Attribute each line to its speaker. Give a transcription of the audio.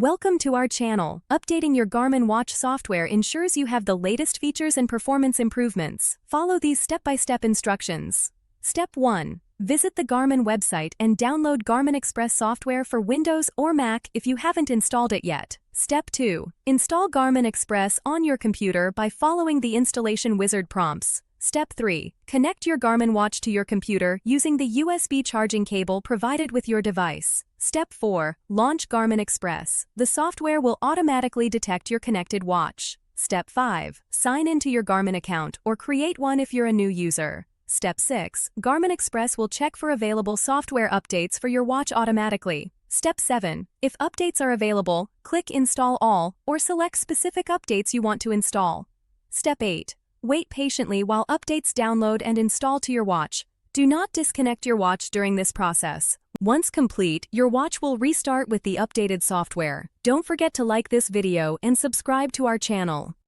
Speaker 1: Welcome to our channel. Updating your Garmin watch software ensures you have the latest features and performance improvements. Follow these step-by-step instructions. Step 1. Visit the Garmin website and download Garmin Express software for Windows or Mac if you haven't installed it yet. Step 2. Install Garmin Express on your computer by following the installation wizard prompts. Step 3. Connect your Garmin watch to your computer using the USB charging cable provided with your device. Step 4. Launch Garmin Express. The software will automatically detect your connected watch. Step 5. Sign into your Garmin account or create one if you're a new user. Step 6. Garmin Express will check for available software updates for your watch automatically. Step 7. If updates are available, click Install All or select specific updates you want to install. Step 8. Wait patiently while updates download and install to your watch. Do not disconnect your watch during this process. Once complete, your watch will restart with the updated software. Don't forget to like this video and subscribe to our channel.